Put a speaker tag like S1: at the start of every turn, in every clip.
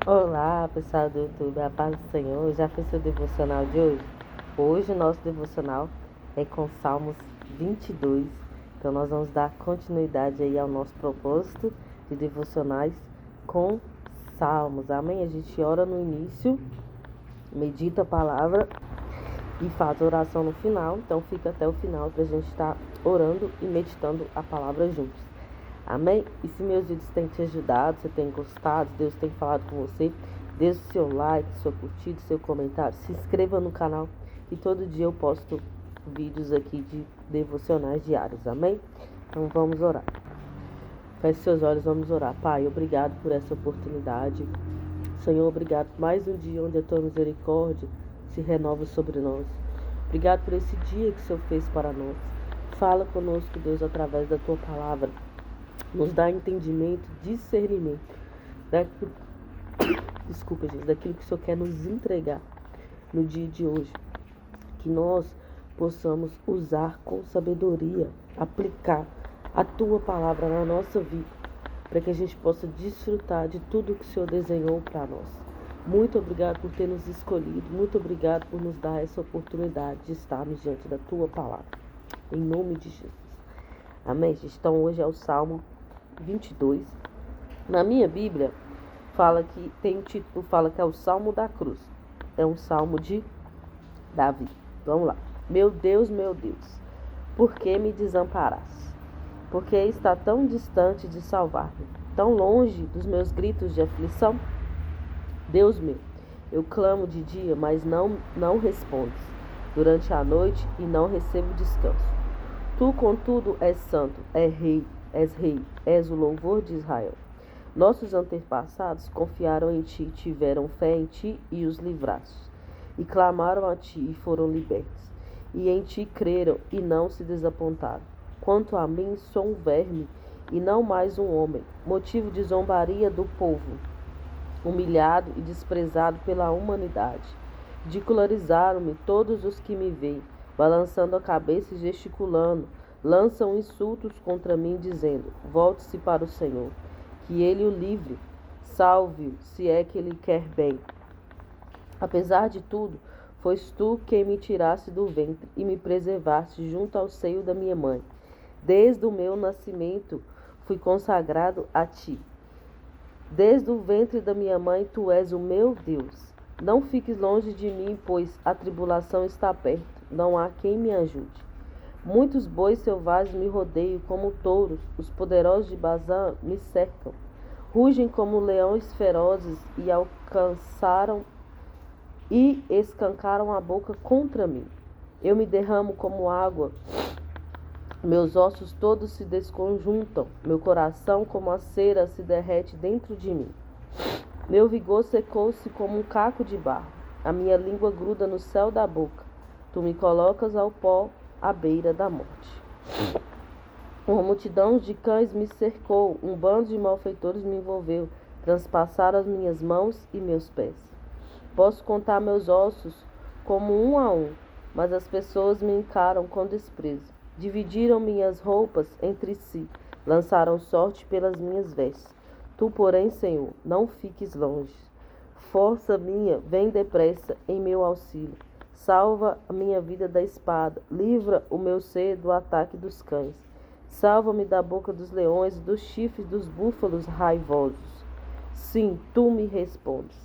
S1: Olá, pessoal do YouTube, a paz do Senhor. Já fez seu devocional de hoje? Hoje o nosso devocional é com Salmos 22. Então nós vamos dar continuidade aí ao nosso propósito de devocionais com Salmos. Amém? A gente ora no início, medita a palavra e faz oração no final. Então fica até o final para a gente estar orando e meditando a palavra juntos. Amém? E se meus vídeos têm te ajudado, você tem gostado, Deus tem falado com você, deixe seu like, sua curtida, seu comentário, se inscreva no canal e todo dia eu posto vídeos aqui de devocionais diários. Amém? Então vamos orar. Feche seus olhos, vamos orar. Pai, obrigado por essa oportunidade. Senhor, obrigado por mais um dia onde a tua misericórdia se renova sobre nós. Obrigado por esse dia que o Senhor fez para nós. Fala conosco, Deus, através da tua palavra. Nos dá entendimento, discernimento daquilo, desculpa, gente, daquilo que o Senhor quer nos entregar no dia de hoje. Que nós possamos usar com sabedoria, aplicar a tua palavra na nossa vida, para que a gente possa desfrutar de tudo que o Senhor desenhou para nós. Muito obrigado por ter nos escolhido, muito obrigado por nos dar essa oportunidade de estarmos diante da tua palavra. Em nome de Jesus. Amém, gente? Então hoje é o Salmo 22. Na minha Bíblia fala que tem o título, fala que é o Salmo da Cruz. É um salmo de Davi. Vamos lá. Meu Deus, por que me desamparaste? Porque está tão distante de salvar-me, tão longe dos meus gritos de aflição? Deus meu, eu clamo de dia, mas não respondes, durante a noite e não recebo descanso. Tu, contudo, és santo, és rei, és o louvor de Israel. Nossos antepassados confiaram em ti, tiveram fé em ti e os livraste. E clamaram a ti e foram libertos. E em ti creram e não se desapontaram. Quanto a mim, sou um verme e não mais um homem, motivo de zombaria do povo, humilhado e desprezado pela humanidade. Ridicularizaram-me todos os que me veem, balançando a cabeça e gesticulando, lançam insultos contra mim, dizendo: volte-se para o Senhor, que ele o livre, salve-o, se é que ele quer bem. Apesar de tudo, foste tu quem me tiraste do ventre e me preservaste junto ao seio da minha mãe. Desde o meu nascimento fui consagrado a ti. Desde o ventre da minha mãe, tu és o meu Deus. Não fiques longe de mim, pois a tribulação está perto, não há quem me ajude. Muitos bois selvagens me rodeiam como touros, os poderosos de Bazã me cercam. Rugem como leões ferozes e escancaram a boca contra mim. Eu me derramo como água, meus ossos todos se desconjuntam, meu coração como a cera se derrete dentro de mim. Meu vigor secou-se como um caco de barro, a minha língua gruda no céu da boca. Tu me colocas ao pó, à beira da morte. Uma multidão de cães me cercou, um bando de malfeitores me envolveu, transpassaram as minhas mãos e meus pés. Posso contar meus ossos como um a um, mas as pessoas me encaram com desprezo. Dividiram minhas roupas entre si, lançaram sorte pelas minhas vestes. Tu, porém, Senhor, não fiques longe. Força minha, vem depressa em meu auxílio. Salva a minha vida da espada, livra o meu ser do ataque dos cães. Salva-me da boca dos leões e dos chifres dos búfalos raivosos. Sim, tu me respondes.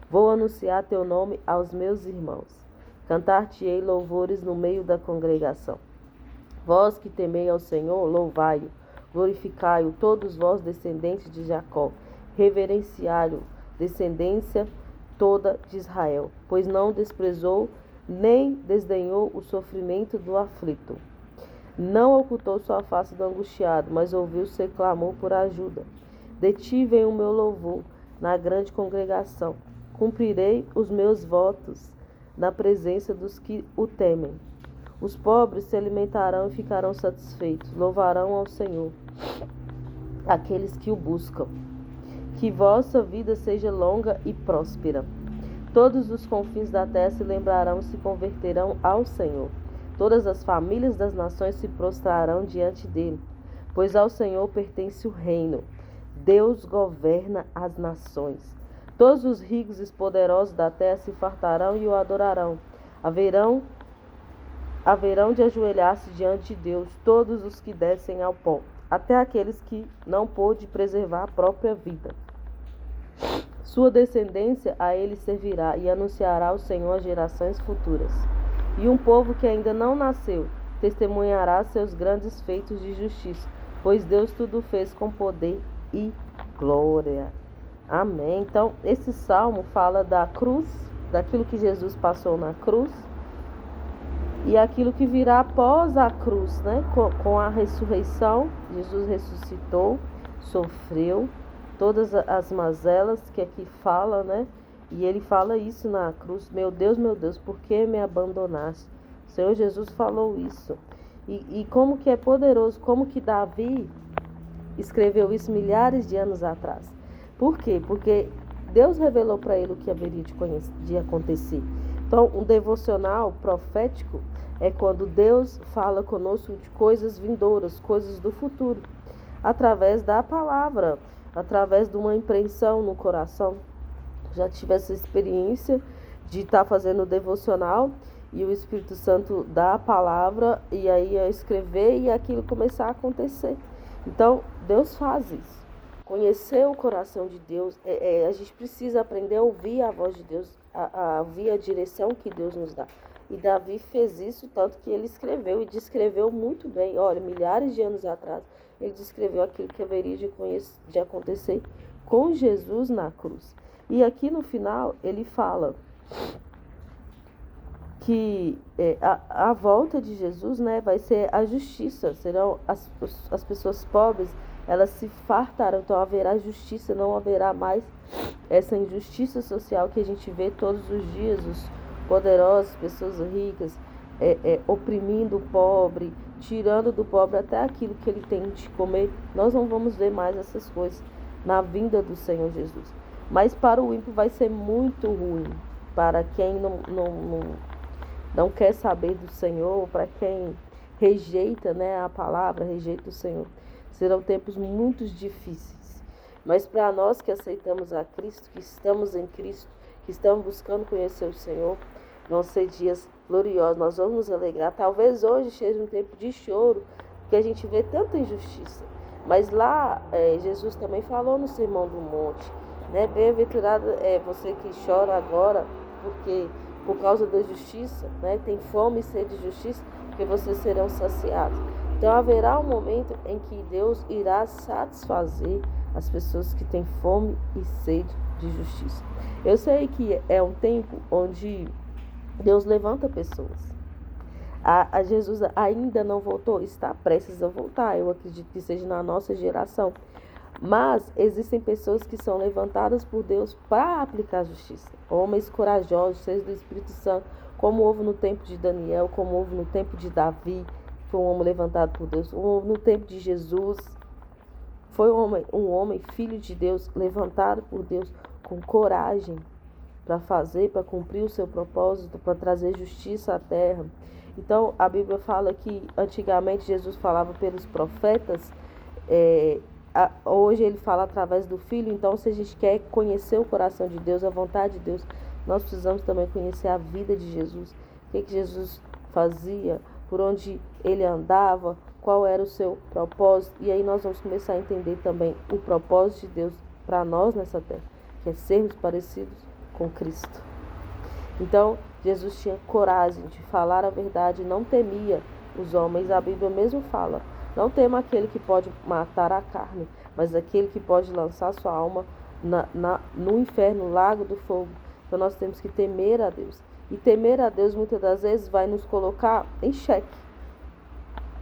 S1: Vou anunciar teu nome aos meus irmãos. Cantar-te-ei louvores no meio da congregação. Vós que temei ao Senhor, louvai-o. Glorificai-o, todos vós descendentes de Jacó. Reverenciai-o, descendência toda de Israel, pois não desprezou nem desdenhou o sofrimento do aflito. Não ocultou sua face do angustiado, mas ouviu seu clamor por ajuda. Detive o meu louvor na grande congregação. Cumprirei os meus votos na presença dos que o temem. Os pobres se alimentarão e ficarão satisfeitos. Louvarão ao Senhor aqueles que o buscam. Que vossa vida seja longa e próspera. Todos os confins da terra se lembrarão e se converterão ao Senhor. Todas as famílias das nações se prostrarão diante dele, pois ao Senhor pertence o reino. Deus governa as nações. Todos os ricos e poderosos da terra se fartarão e o adorarão. Haverão de ajoelhar-se diante de Deus todos os que descem ao pó, até aqueles que não pôde preservar a própria vida. Sua descendência a ele servirá e anunciará o Senhor às gerações futuras. E um povo que ainda não nasceu testemunhará seus grandes feitos de justiça, pois Deus tudo fez com poder e glória. Amém. Então, esse salmo fala da cruz, daquilo que Jesus passou na cruz e aquilo que virá após a cruz, né? Com a ressurreição, Jesus ressuscitou, sofreu todas as mazelas que aqui fala, né? E ele fala isso na cruz: meu Deus, por que me abandonaste? O Senhor Jesus falou isso. E como que é poderoso, como que Davi escreveu isso milhares de anos atrás. Por quê? Porque Deus revelou para ele o que haveria de acontecer. Então, um devocional profético é quando Deus fala conosco de coisas vindouras, coisas do futuro, através da palavra, através de uma impressão no coração. Já tive essa experiência de estar fazendo o devocional e o Espírito Santo dá a palavra e aí eu escrever e aquilo começar a acontecer. Então, Deus faz isso. Conhecer o coração de Deus, a gente precisa aprender a ouvir a voz de Deus, a ouvir a direção que Deus nos dá. E Davi fez isso, tanto que ele escreveu e descreveu muito bem. Olha, milhares de anos atrás, ele descreveu aquilo que haveria de acontecer com Jesus na cruz. E aqui no final, ele fala que a volta de Jesus, né, vai ser a justiça. Serão as pessoas pobres, elas se fartarão, então haverá justiça, não haverá mais essa injustiça social que a gente vê todos os dias, os poderosos, pessoas ricas, oprimindo o pobre, tirando do pobre até aquilo que ele tem de comer. Nós não vamos ver mais essas coisas na vinda do Senhor Jesus. Mas para o ímpio vai ser muito ruim, para quem não quer saber do Senhor, para quem rejeita, né, a palavra, rejeita o Senhor. Serão tempos muito difíceis. Mas para nós que aceitamos a Cristo, que estamos em Cristo, que estamos buscando conhecer o Senhor, vão ser dias gloriosos. Nós vamos nos alegrar. Talvez hoje seja um tempo de choro, porque a gente vê tanta injustiça. Mas lá, Jesus também falou no Sermão do Monte, né? Bem-aventurado é você que chora agora, porque por causa da justiça, né? Tem fome e sede de justiça, porque vocês serão saciados. Então haverá um momento em que Deus irá satisfazer as pessoas que têm fome e sede de justiça. Eu sei que é um tempo onde Deus levanta pessoas. A Jesus ainda não voltou, está prestes a voltar. Eu acredito que seja na nossa geração. Mas existem pessoas que são levantadas por Deus para aplicar a justiça. Homens corajosos, cheios do Espírito Santo, como houve no tempo de Daniel, como houve no tempo de Davi, foi um homem levantado por Deus. No tempo de Jesus, foi um homem, filho de Deus, levantado por Deus com coragem para fazer, para cumprir o seu propósito, para trazer justiça à terra. Então, a Bíblia fala que antigamente Jesus falava pelos profetas, hoje ele fala através do Filho. Então, se a gente quer conhecer o coração de Deus, a vontade de Deus, nós precisamos também conhecer a vida de Jesus. O que Jesus fazia, por onde ele andava, qual era o seu propósito. E aí nós vamos começar a entender também o propósito de Deus para nós nessa terra, que é sermos parecidos com Cristo. Então, Jesus tinha coragem de falar a verdade, não temia os homens. A Bíblia mesmo fala: não tema aquele que pode matar a carne, mas aquele que pode lançar sua alma no inferno, lago do fogo. Então nós temos que temer a Deus. E temer a Deus muitas das vezes vai nos colocar em xeque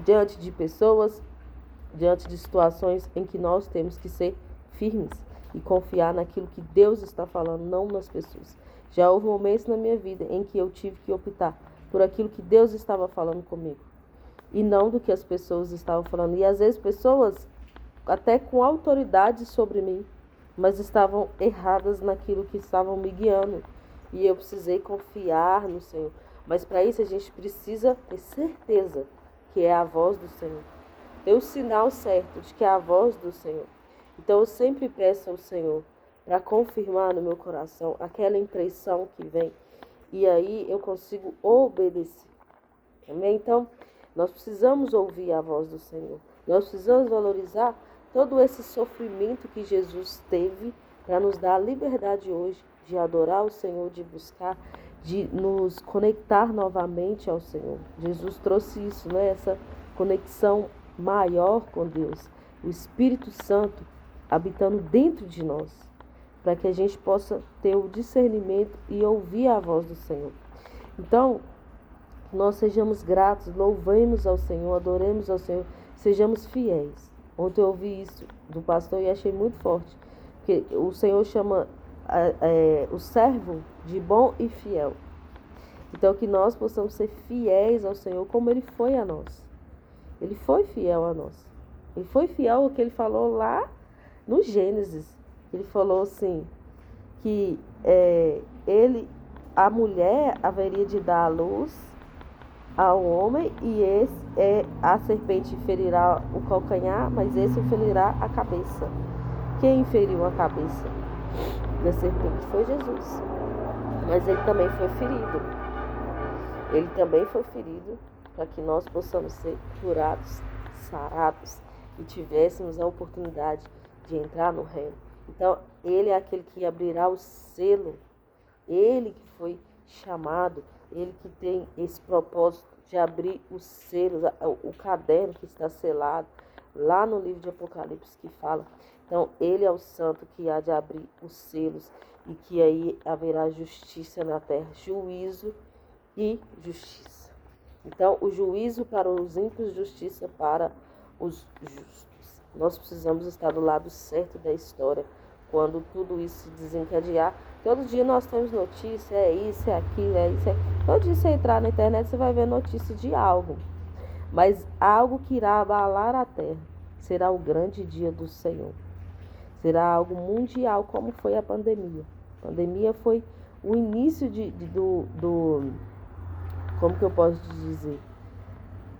S1: diante de pessoas, diante de situações em que nós temos que ser firmes e confiar naquilo que Deus está falando, não nas pessoas. Já houve momentos na minha vida em que eu tive que optar por aquilo que Deus estava falando comigo e não do que as pessoas estavam falando. E às vezes pessoas até com autoridade sobre mim, mas estavam erradas naquilo que estavam me guiando. E eu precisei confiar no Senhor. Mas para isso a gente precisa ter certeza que é a voz do Senhor. Ter o sinal certo de que é a voz do Senhor. Então eu sempre peço ao Senhor para confirmar no meu coração aquela impressão que vem. E aí eu consigo obedecer. Amém? Então, nós precisamos ouvir a voz do Senhor. Nós precisamos valorizar todo esse sofrimento que Jesus teve para nos dar a liberdade hoje de adorar o Senhor, de buscar, de nos conectar novamente ao Senhor. Jesus trouxe isso, né? Essa conexão maior com Deus. O Espírito Santo habitando dentro de nós, para que a gente possa ter o discernimento e ouvir a voz do Senhor. Então, nós sejamos gratos, louvemos ao Senhor, adoremos ao Senhor, sejamos fiéis. Ontem eu ouvi isso do pastor e achei muito forte, porque o Senhor chama o servo de bom e fiel. Então, que nós possamos ser fiéis ao Senhor como Ele foi a nós. Ele foi fiel a nós. Ele foi fiel ao que Ele falou lá no Gênesis. Ele falou assim, que a mulher haveria de dar à luz ao homem, e a serpente ferirá o calcanhar, mas esse ferirá a cabeça. Quem feriu a cabeça da serpente foi Jesus. Mas ele também foi ferido. Ele também foi ferido para que nós possamos ser curados, sarados e tivéssemos a oportunidade de entrar no reino. Então, ele é aquele que abrirá o selo. Ele que foi chamado, ele que tem esse propósito de abrir os selos, o caderno que está selado lá no livro de Apocalipse que fala. Então, ele é o santo que há de abrir os selos e que aí haverá justiça na terra, juízo e justiça. Então, o juízo para os ímpios, justiça para os justos. Nós precisamos estar do lado certo da história quando tudo isso se desencadear. Todo dia nós temos notícia, é isso, é aquilo, é isso, é... Todo dia você entrar na internet, você vai ver notícia de algo. Mas algo que irá abalar a terra será o grande dia do Senhor. Será algo mundial, como foi a pandemia. A pandemia foi o início como que eu posso dizer?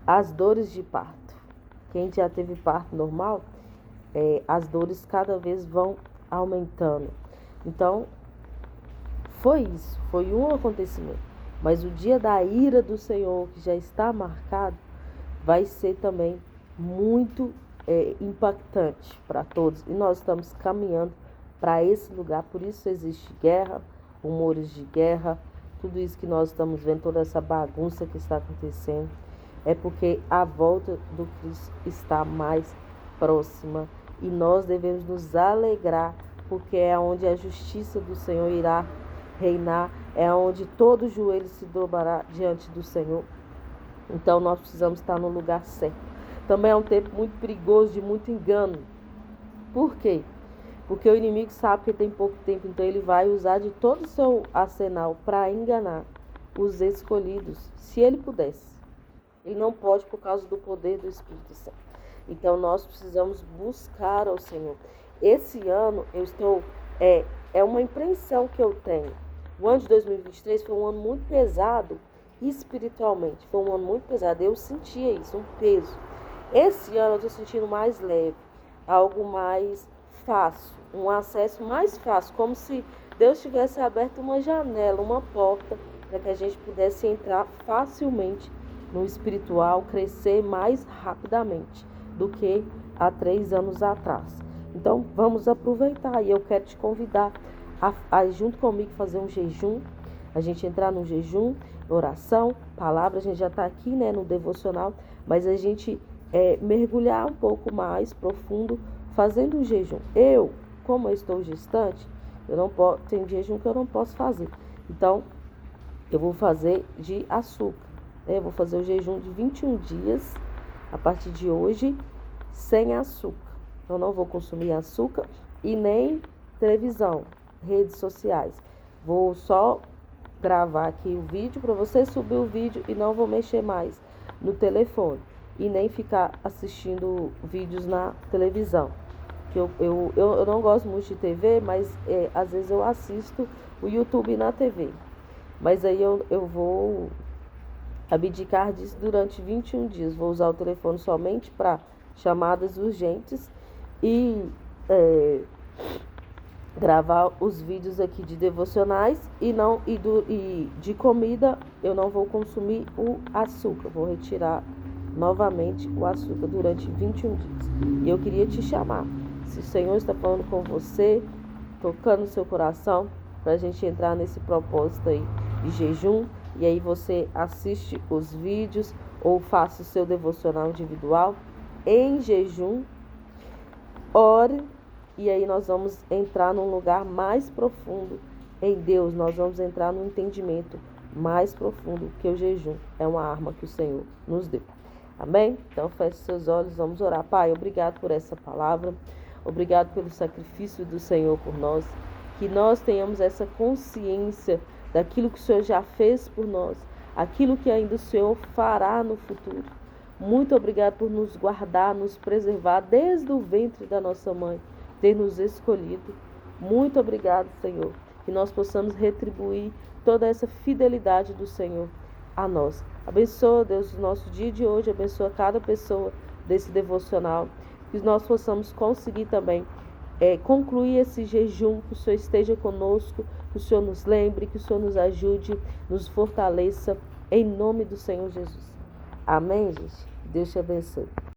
S1: As dores de parto. Quem já teve parto normal, as dores cada vez vão aumentando. Então, foi isso, foi um acontecimento. Mas o dia da ira do Senhor, que já está marcado, vai ser também muito impactante para todos. E nós estamos caminhando para esse lugar. Por isso existe guerra, rumores de guerra, tudo isso que nós estamos vendo, toda essa bagunça que está acontecendo. É porque a volta do Cristo está mais próxima. E nós devemos nos alegrar, porque é onde a justiça do Senhor irá reinar, é onde todo joelho se dobrará diante do Senhor. Então nós precisamos estar no lugar certo. Também é um tempo muito perigoso, de muito engano. Por quê? Porque o inimigo sabe que tem pouco tempo, então ele vai usar de todo o seu arsenal para enganar os escolhidos, se ele pudesse. Ele não pode por causa do poder do Espírito Santo. Então nós precisamos buscar ao Senhor. Esse ano eu estou, é uma impressão que eu tenho. O ano de 2023 foi um ano muito pesado espiritualmente. Foi um ano muito pesado. Eu sentia isso, um peso. Esse ano eu estou sentindo mais leve, algo mais fácil, um acesso mais fácil, como se Deus tivesse aberto uma janela, uma porta, para que a gente pudesse entrar facilmente no espiritual, crescer mais rapidamente do que há 3 anos atrás. Então vamos aproveitar, e eu quero te convidar a junto comigo fazer um jejum, a gente entrar no jejum, oração, palavra. A gente já está aqui, né, no devocional, mas a gente mergulhar um pouco mais profundo fazendo um jejum. Como eu estou gestante, eu não posso, tem jejum que eu não posso fazer. Então, eu vou fazer de açúcar. Eu vou fazer o jejum de 21 dias, a partir de hoje, sem açúcar. Eu não vou consumir açúcar e nem televisão, redes sociais. Vou só gravar aqui o vídeo para você subir o vídeo e não vou mexer mais no telefone. E nem ficar assistindo vídeos na televisão. Eu não gosto muito de TV, mas às vezes eu assisto o YouTube na TV. Mas aí eu vou abdicar disso durante 21 dias. Vou usar o telefone somente para chamadas urgentes e gravar os vídeos aqui de devocionais e de comida eu não vou consumir o açúcar, vou retirar novamente o açúcar durante 21 dias. E eu queria te chamar, se o Senhor está falando com você, tocando no seu coração, para a gente entrar nesse propósito aí de jejum, e aí você assiste os vídeos ou faça o seu devocional individual em jejum, ore. E aí nós vamos entrar num lugar mais profundo em Deus. Nós vamos entrar num entendimento mais profundo, que o jejum é uma arma que o Senhor nos deu. Amém? Então feche seus olhos, vamos orar. Pai, obrigado por essa palavra. Obrigado pelo sacrifício do Senhor por nós. Que nós tenhamos essa consciência daquilo que o Senhor já fez por nós. Aquilo que ainda o Senhor fará no futuro. Muito obrigado por nos guardar, nos preservar desde o ventre da nossa mãe, ter nos escolhido. Muito obrigado, Senhor, que nós possamos retribuir toda essa fidelidade do Senhor a nós. Abençoa, Deus, o nosso dia de hoje, abençoa cada pessoa desse devocional, que nós possamos conseguir também concluir esse jejum, que o Senhor esteja conosco, que o Senhor nos lembre, que o Senhor nos ajude, nos fortaleça, em nome do Senhor Jesus. Amém, gente? Deus te abençoe.